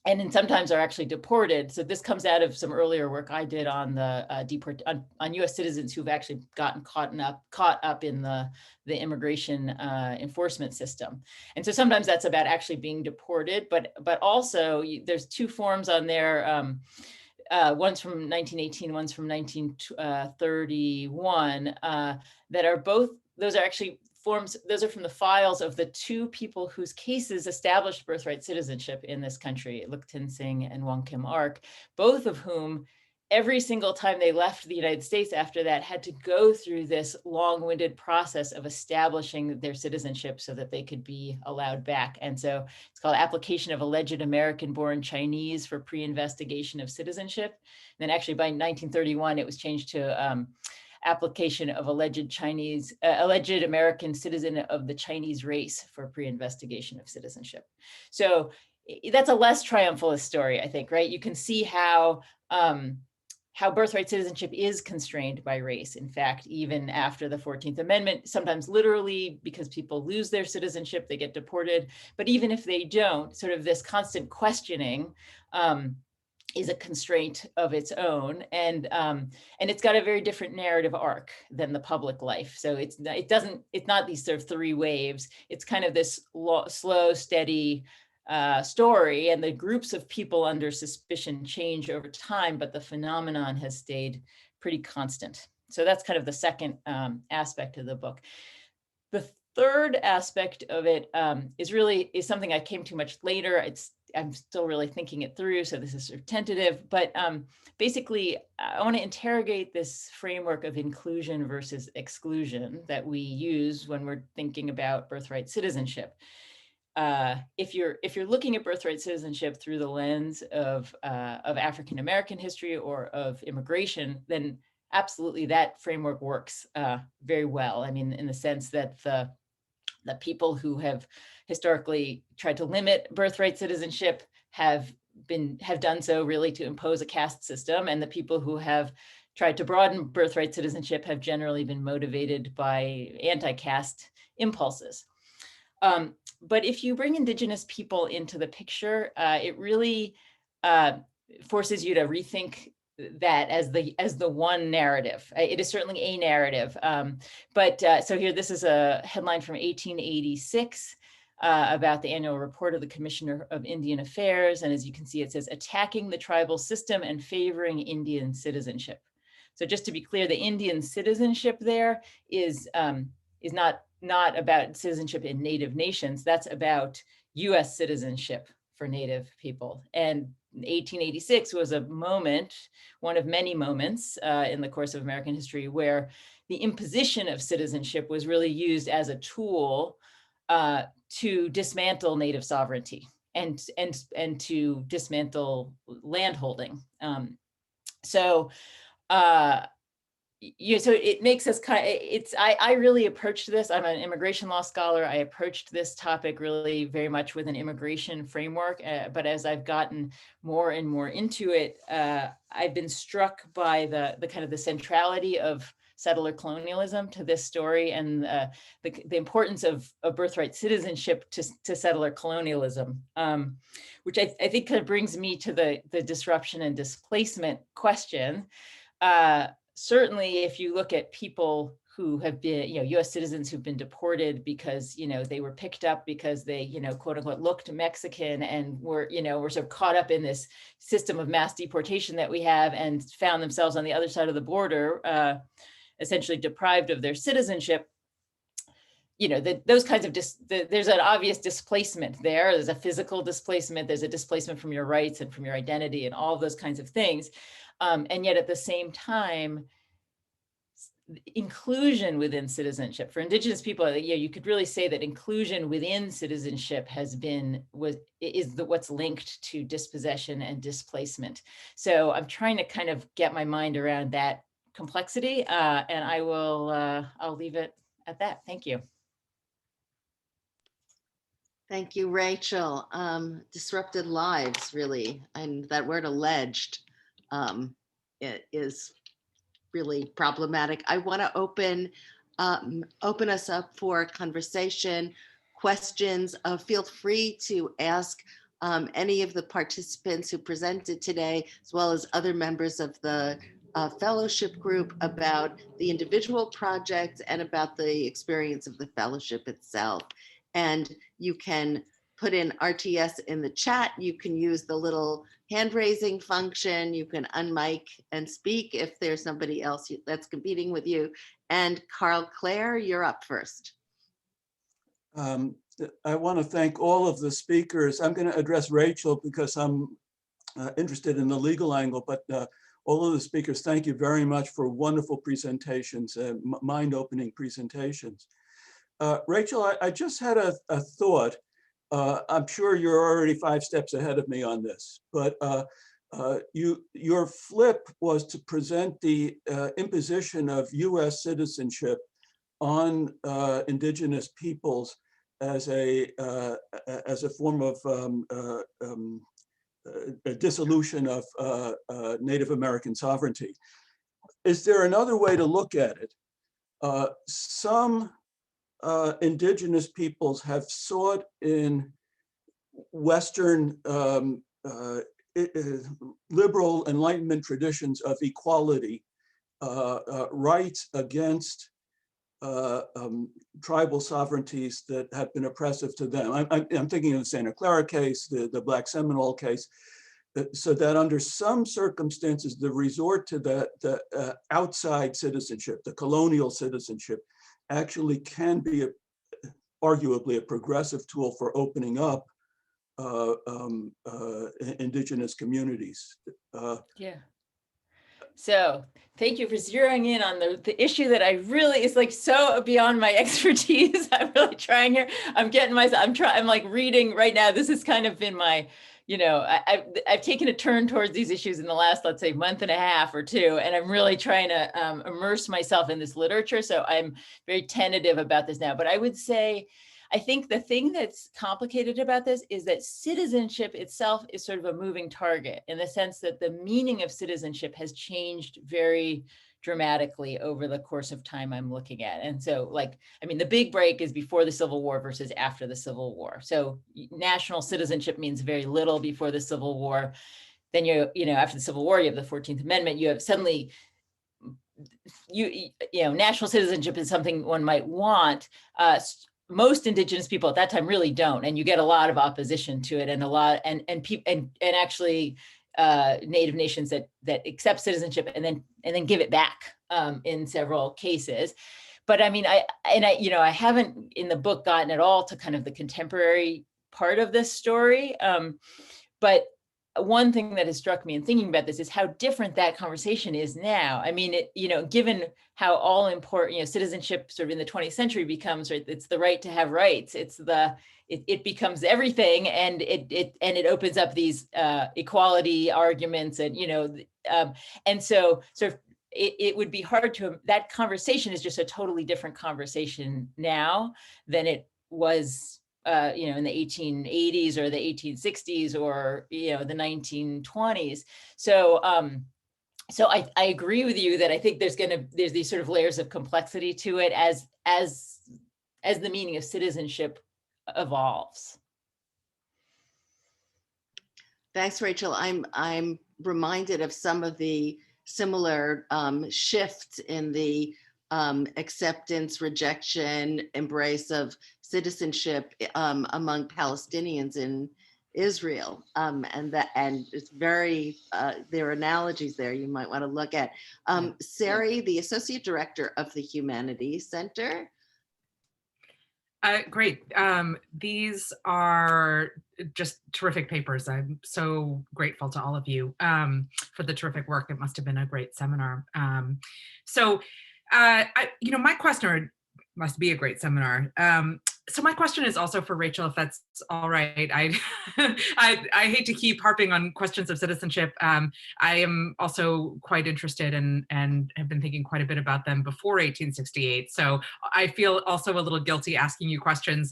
and then sometimes are actually deported. So this comes out of some earlier work I did on the on U.S. citizens who've actually gotten caught up in the immigration enforcement system. And so sometimes that's about actually being deported, but also there's two forms on there. One's from 1918, one's from 1931, that are both, those are actually forms, those are from the files of the two people whose cases established birthright citizenship in this country, Lukten Singh and Wong Kim Ark, both of whom every single time they left the United States after that had to go through this long-winded process of establishing their citizenship so that they could be allowed back. And so it's called Application of Alleged American-Born Chinese for Pre-Investigation of Citizenship. And then actually by 1931, it was changed to Application of Alleged American Citizen of the Chinese Race for Pre-Investigation of Citizenship. So that's a less triumphalist story, I think, right? You can see how birthright citizenship is constrained by race. In fact, even after the 14th Amendment, sometimes literally because people lose their citizenship, they get deported. But even if they don't, sort of this constant questioning is a constraint of its own. And it's got a very different narrative arc than the public life. So it's not these sort of three waves. It's kind of this slow, steady story, and the groups of people under suspicion change over time, but the phenomenon has stayed pretty constant. So that's kind of the second aspect of the book. The third aspect of it is something I came to much later. I'm still really thinking it through, so this is sort of tentative, but basically I want to interrogate this framework of inclusion versus exclusion that we use when we're thinking about birthright citizenship. If you're looking at birthright citizenship through the lens of African American history or of immigration, then absolutely that framework works very well. I mean, in the sense that the people who have historically tried to limit birthright citizenship have done so really to impose a caste system, and the people who have tried to broaden birthright citizenship have generally been motivated by anti-caste impulses. But if you bring Indigenous people into the picture, it really forces you to rethink that as the one narrative. It is certainly a narrative. So here, this is a headline from 1886 about the annual report of the Commissioner of Indian Affairs. And as you can see, it says, attacking the tribal system and favoring Indian citizenship. So just to be clear, the Indian citizenship there is not about citizenship in Native nations. That's about US citizenship for Native people. And 1886 was a moment, one of many moments in the course of American history, where the imposition of citizenship was really used as a tool to dismantle native sovereignty and to dismantle landholding. So it makes us I really approached this. I'm an immigration law scholar. I approached this topic really very much with an immigration framework. But as I've gotten more and more into it, I've been struck by the kind of the centrality of settler colonialism to this story, and the importance of birthright citizenship to settler colonialism, which I think kind of brings me to the disruption and displacement question. Certainly, if you look at people who have been, U.S. citizens who've been deported because, they were picked up because they, quote unquote, looked Mexican and were sort of caught up in this system of mass deportation that we have and found themselves on the other side of the border, essentially deprived of their citizenship. Those kinds of, there's an obvious displacement there. There's a physical displacement. There's a displacement from your rights and from your identity and all those kinds of things. And yet at the same time, inclusion within citizenship for Indigenous people, you could really say that inclusion within citizenship is what's linked to dispossession and displacement. So I'm trying to kind of get my mind around that complexity, and I'll leave it at that. Thank you. Thank you, Rachel. Disrupted lives, really, and that word alleged it is really problematic. I want to open us up for conversation, questions. Feel free to ask any of the participants who presented today, as well as other members of the fellowship group, about the individual project and about the experience of the fellowship itself. And you can put in RTS in the chat. You can use the little hand raising function. You can unmic and speak if there's somebody else that's competing with you. And Carl Clare, you're up first. I want to thank all of the speakers. I'm going to address Rachel because I'm interested in the legal angle, but all of the speakers, thank you very much for wonderful presentations, mind-opening presentations. Rachel, I just had a thought. I'm sure you're already 5 steps ahead of me on this, but your flip was to present the imposition of US citizenship on Indigenous peoples as a form of a dissolution of Native American sovereignty. Is there another way to look at it? Some Indigenous peoples have sought in Western liberal Enlightenment traditions of equality rights against tribal sovereignties that have been oppressive to them. I'm thinking of the Santa Clara case, the Black Seminole case, so that under some circumstances, the resort to the outside citizenship, the colonial citizenship, actually can be arguably a progressive tool for opening up Indigenous communities. Yeah. So thank you for zeroing in on the issue that I really is like so beyond my expertise. I'm really trying here. I'm like reading right now. This has kind of been my, I've taken a turn towards these issues in the last, let's say, month and a half or two, and I'm really trying to immerse myself in this literature. So I'm very tentative about this now, but I would say, I think the thing that's complicated about this is that citizenship itself is sort of a moving target in the sense that the meaning of citizenship has changed very dramatically over the course of time I'm looking at. And so the big break is before the Civil War versus after the Civil War. So national citizenship means very little before the Civil War. Then after the Civil War, you have the 14th Amendment. You have suddenly, national citizenship is something one might want. Most Indigenous people at that time really don't, and you get a lot of opposition to it, and actually Native nations that accept citizenship and then give it back in several cases. But I haven't in the book gotten at all to kind of the contemporary part of this story, but one thing that has struck me in thinking about this is how different that conversation is now. I mean, given how all important, citizenship sort of in the 20th century becomes, right, it's the right to have rights. It becomes everything, and it opens up these equality arguments, and and so sort of it would be hard to, that conversation is just a totally different conversation now than it was in the 1880s or the 1860s or the 1920s. So I agree with you that I think there's these sort of layers of complexity to it as the meaning of citizenship evolves. Thanks, Rachel. I'm reminded of some of the similar shifts in the acceptance, rejection, embrace of citizenship among Palestinians in Israel, and it's very there are analogies there you might want to look at. Sari, the Associate Director of the Humanities Center. Great. These are just terrific papers. I'm so grateful to all of you for the terrific work. It must have been a great seminar. My question must be a great seminar. So my question is also for Rachel, if that's all right. I hate to keep harping on questions of citizenship. I am also quite interested and have been thinking quite a bit about them before 1868. So I feel also a little guilty asking you questions.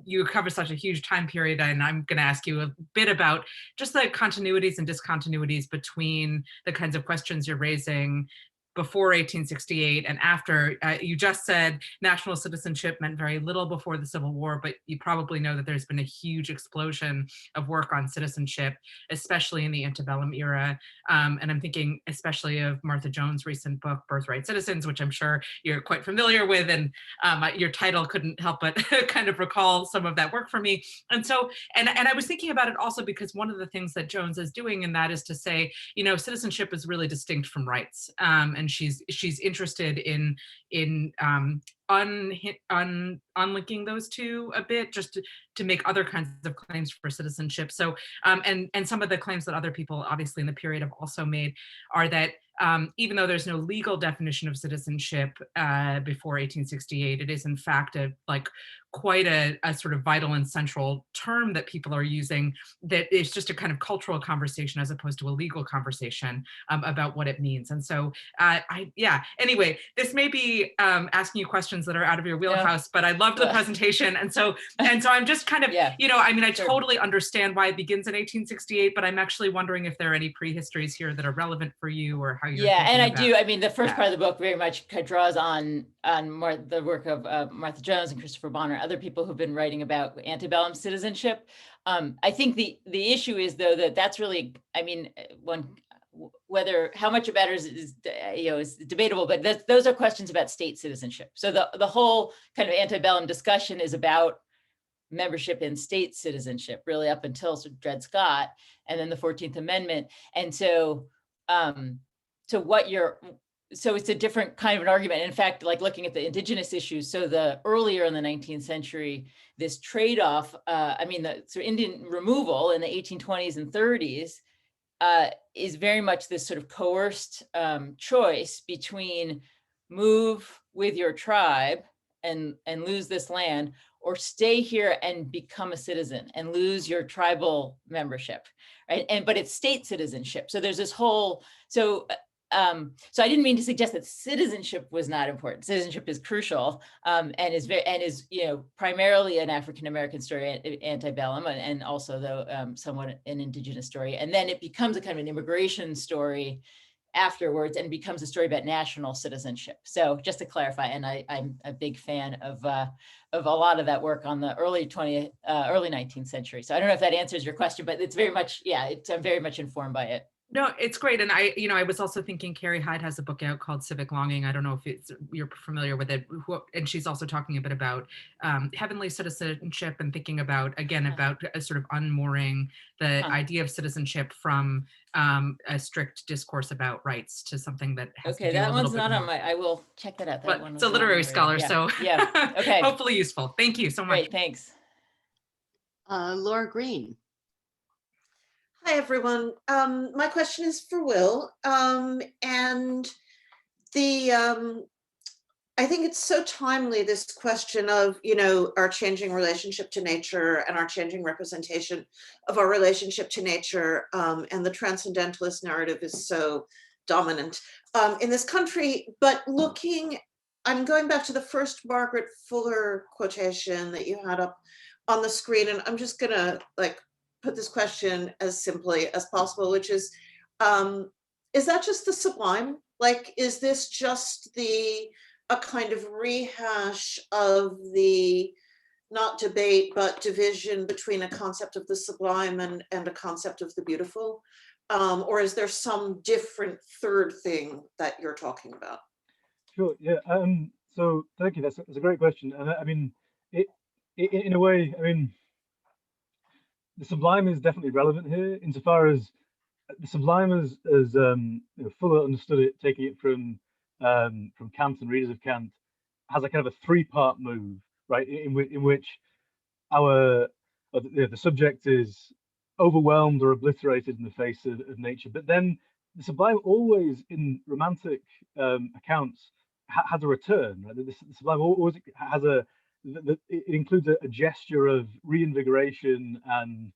You cover such a huge time period, and I'm going to ask you a bit about just the continuities and discontinuities between the kinds of questions you're raising before 1868 and after. You just said national citizenship meant very little before the Civil War, but you probably know that there's been a huge explosion of work on citizenship, especially in the antebellum era. And I'm thinking especially of Martha Jones' recent book, Birthright Citizens, which I'm sure you're quite familiar with. And your title couldn't help but kind of recall some of that work for me. And so, and I was thinking about it also because one of the things that Jones is doing, and that is to say, citizenship is really distinct from rights. And she's interested in unlinking those two a bit, just to make other kinds of claims for citizenship. So and some of the claims that other people obviously in the period have also made are that even though there's no legal definition of citizenship before 1868, it is in fact quite a sort of vital and central term that people are using, that is just a kind of cultural conversation as opposed to a legal conversation about what it means. And so anyway, this may be asking you questions that are out of your wheelhouse, but I loved the presentation. And so I'm just kind of, I totally understand why it begins in 1868, but I'm actually wondering if there are any prehistories here that are relevant for you, or how you're and I about do. I mean, the first part of the book very much draws on the work of Martha Jones and Christopher Bonner, other people who've been writing about antebellum citizenship. I think the issue is, though, that's really, how much it matters is debatable, but those are questions about state citizenship. So the whole kind of antebellum discussion is about membership in state citizenship, really up until Dred Scott and then the 14th Amendment. And so so it's a different kind of an argument. In fact, like looking at the indigenous issues, so the earlier in the 19th century, this trade-off, the Indian removal in the 1820s and 30s is very much this sort of coerced choice between move with your tribe and lose this land, or stay here and become a citizen and lose your tribal membership, right? But it's state citizenship. So there's this whole, so I didn't mean to suggest that citizenship was not important. Citizenship is crucial, and is primarily an African American story, antebellum, and also though somewhat an indigenous story. And then it becomes a kind of an immigration story afterwards, and becomes a story about national citizenship. So just to clarify, and I'm a big fan of a lot of that work on the early 19th century. So I don't know if that answers your question, but it's very much, I'm very much informed by it. No, it's great. And I was also thinking Carrie Hyde has a book out called Civic Longing. I don't know if you're familiar with it. And she's also talking a bit about heavenly citizenship, and thinking about a sort of unmooring the idea of citizenship from a strict discourse about rights to something that has to do that a one's little not bit more. on I will check that out. That one It's a literary scholar, so okay. Hopefully useful. Thank you so much. Great, thanks. Laura Green. Hi, everyone. My question is for Will. And I think it's so timely, this question of, our changing relationship to nature and our changing representation of our relationship to nature. And the transcendentalist narrative is so dominant in this country. But I'm going back to the first Margaret Fuller quotation that you had up on the screen, and I'm just gonna put this question as simply as possible, which is that just the sublime? Is this just a kind of rehash of the, not debate, but division between a concept of the sublime and a concept of the beautiful? Or is there some different third thing that you're talking about? Sure, yeah. So thank you, that's a great question. And I mean, in a way, I mean, the sublime is definitely relevant here, insofar as the sublime as Fuller understood it, taking it from Kant and readers of Kant, has a kind of a three-part move, right? In which the subject is overwhelmed or obliterated in the face of nature, but then the sublime always, in romantic accounts, has a return. Right? The sublime always has it includes a gesture of reinvigoration and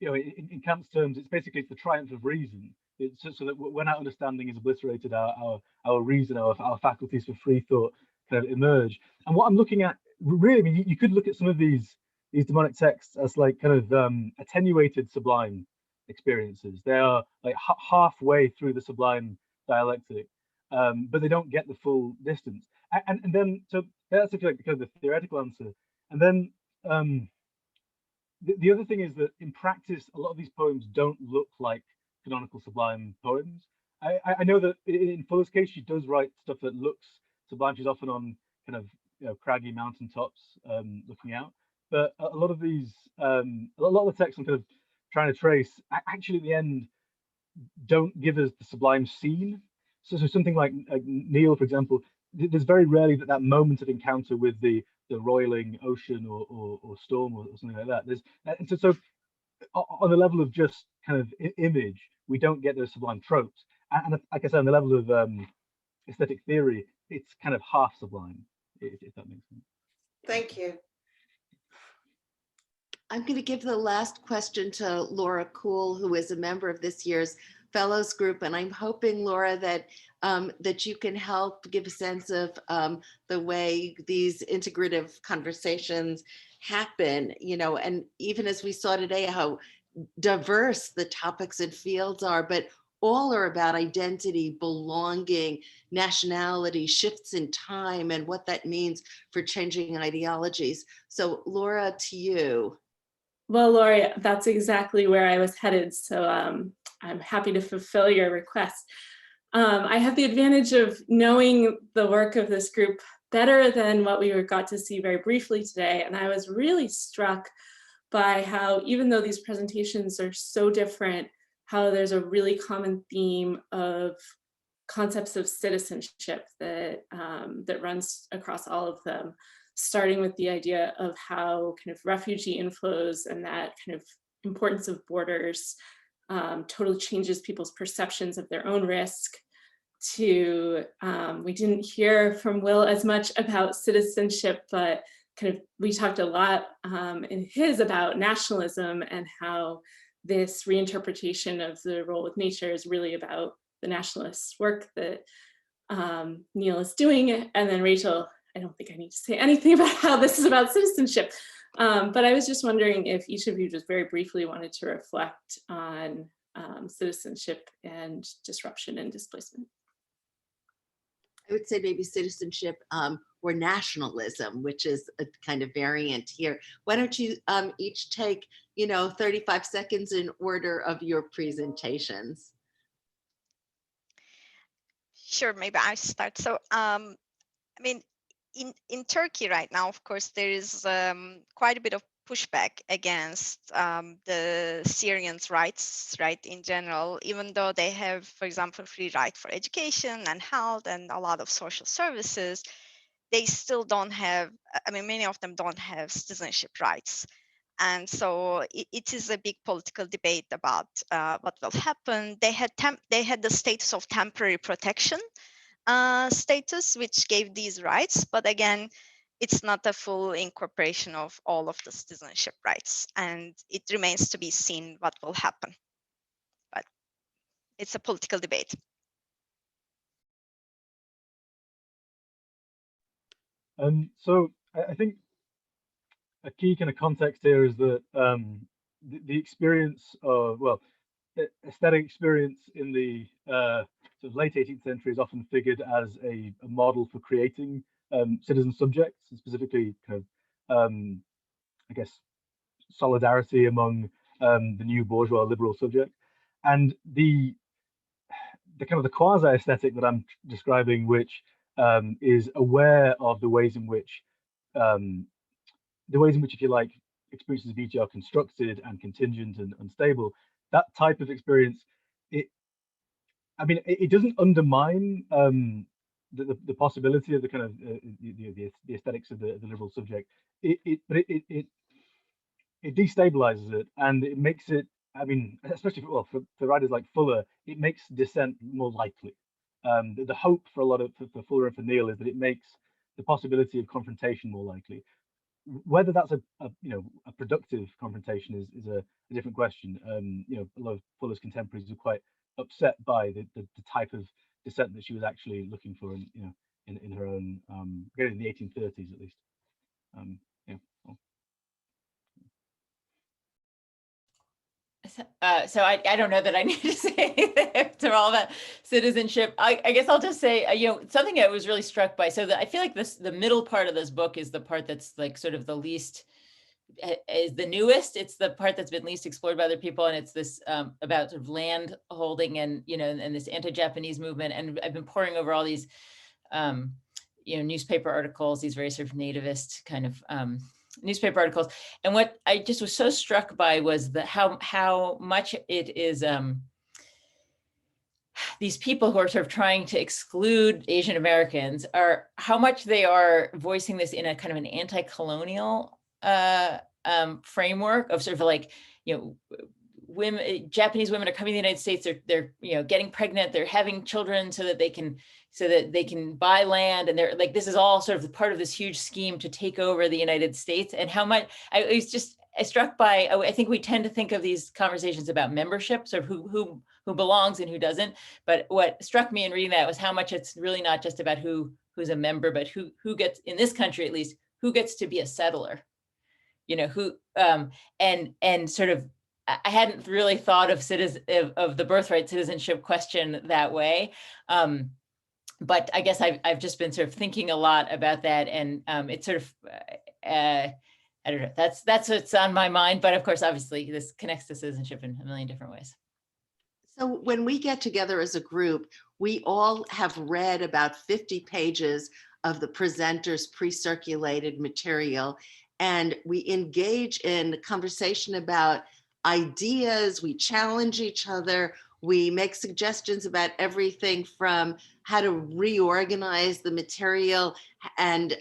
in Kant's terms, it's basically the triumph of reason. It's just so that when our understanding is obliterated, our reason, our faculties for free thought kind of emerge. And what I'm looking at, really, I mean, you could look at some of these demonic texts as like kind of attenuated sublime experiences. They are like halfway through the sublime dialectic, but they don't get the full distance. And then, so that's kind of the theoretical answer. And then the other thing is that in practice, a lot of these poems don't look like canonical sublime poems. I know that in Fuller's case, she does write stuff that looks sublime. She's often on kind of craggy mountaintops looking out. But a lot of these, a lot of the texts I'm kind of trying to trace, actually at the end, don't give us the sublime scene. So something like Neil, for example, there's very rarely that moment of encounter with the roiling ocean or storm or something like that. So on the level of just kind of image, we don't get those sublime tropes. And like I said, on the level of aesthetic theory, it's kind of half sublime, if that makes sense. Thank you. I'm going to give the last question to Laura Kuhl, who is a member of this year's Fellows group, and I'm hoping, Laura, that that you can help give a sense of the way these integrative conversations happen, and even as we saw today, how diverse the topics and fields are, but all are about identity, belonging, nationality, shifts in time, and what that means for changing ideologies. So Laura, to you. Well, Lori, that's exactly where I was headed. So I'm happy to fulfill your request. I have the advantage of knowing the work of this group better than what we got to see very briefly today. And I was really struck by how, even though these presentations are so different, how there's a really common theme of concepts of citizenship that runs across all of them, starting with the idea of how kind of refugee inflows and that kind of importance of borders totally changes people's perceptions of their own risk, to we didn't hear from Will as much about citizenship, but kind of we talked a lot in his about nationalism and how this reinterpretation of the role with nature is really about the nationalist work that Neil is doing. And then Rachel, I don't think I need to say anything about how this is about citizenship, but I was just wondering if each of you just very briefly wanted to reflect on citizenship and disruption and displacement. I would say maybe citizenship or nationalism, which is a kind of variant here. Why don't you each take 35 seconds in order of your presentations? Sure, maybe I start. So, I mean, in Turkey right now, of course, there is quite a bit of pushback against the Syrians' rights, right, in general, even though they have, for example, free right for education and health and a lot of social services, they still don't have, I mean, many of them don't have citizenship rights. And so it is a big political debate about what will happen. They had the status of temporary protection status, which gave these rights, but again, it's not a full incorporation of all of the citizenship rights, and it remains to be seen what will happen. But it's a political debate. So I think a key kind of context here is that the experience of, well, aesthetic experience in the sort of late 18th century is often figured as a model for creating citizen subjects, and specifically kind of, I guess, solidarity among the new bourgeois liberal subject. And the kind of the quasi-aesthetic that I'm describing, which is aware of the ways in which, if you like, experiences of ET are constructed and contingent and unstable. That type of experience, it doesn't undermine the possibility of the kind of the aesthetics of the liberal subject. But it destabilizes it, and it makes it, I mean, especially for writers like Fuller, it makes dissent more likely. The hope for a lot of for Fuller and for Neil is that it makes the possibility of confrontation more likely. Whether that's a productive confrontation is a different question. A lot of Fuller's contemporaries are quite upset by the type of dissent that she was actually looking for in her own in the 1830s at least. So I don't know that I need to say anything after all that citizenship. I guess I'll just say, something I was really struck by. So I feel like the middle part of this book is the part that's like sort of the least, is the newest. It's the part that's been least explored by other people. And it's this about sort of land holding and, and this anti-Japanese movement. And I've been poring over all these, newspaper articles, these very sort of nativist kind of newspaper articles. And what I just was so struck by was how much it is these people who are sort of trying to exclude Asian Americans how much they are voicing this in a kind of an anti-colonial framework of sort of like, Japanese women are coming to the United States, they're getting pregnant, they're having children so that they can buy land, and they're like, this is all sort of part of this huge scheme to take over the United States. And how much I was just struck by, I think we tend to think of these conversations about membership, sort of who belongs and who doesn't. But what struck me in reading that was how much it's really not just about who's a member, but who gets, in this country at least, who gets to be a settler, and sort of, I hadn't really thought of the birthright citizenship question that way. But I guess I've just been sort of thinking a lot about that, and it's sort of, I don't know, that's what's on my mind. But of course, obviously, this connects to citizenship in a million different ways. So when we get together as a group, we all have read about 50 pages of the presenter's pre-circulated material, and we engage in conversation about ideas, we challenge each other, we make suggestions about everything from how to reorganize the material and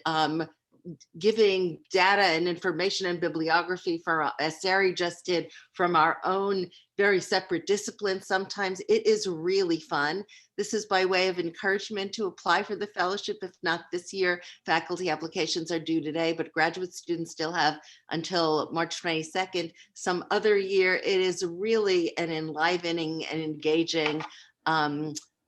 giving data and information and bibliography as Sari just did, from our own very separate disciplines. Sometimes it is really fun. This is by way of encouragement to apply for the fellowship. If not this year, faculty applications are due today, but graduate students still have until March 22nd. Some other year, it is really an enlivening and engaging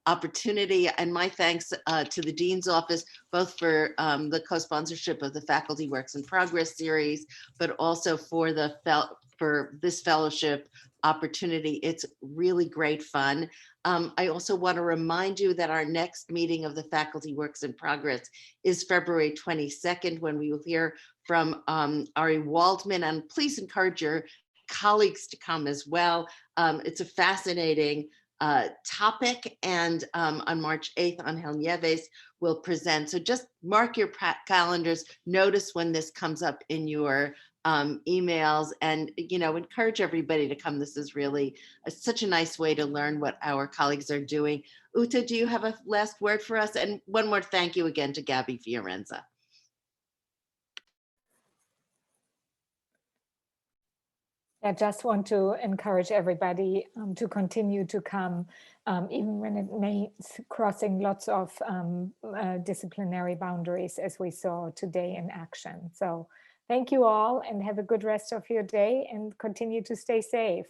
opportunity, and my thanks to the Dean's Office, both for the co-sponsorship of the Faculty Works in Progress series, but also for this fellowship opportunity. It's really great fun. I also want to remind you that our next meeting of the Faculty Works in Progress is February 22nd, when we will hear from Ari Waldman, and please encourage your colleagues to come as well. It's a fascinating topic, and on March 8th, Angel Nieves will present. So just mark your calendars, notice when this comes up in your emails, and encourage everybody to come. This is really such a nice way to learn what our colleagues are doing. Uta, do you have a last word for us? And one more thank you again to Gabby Fiorenza. I just want to encourage everybody to continue to come, even when it means crossing lots of disciplinary boundaries, as we saw today in action. So thank you all, and have a good rest of your day, and continue to stay safe.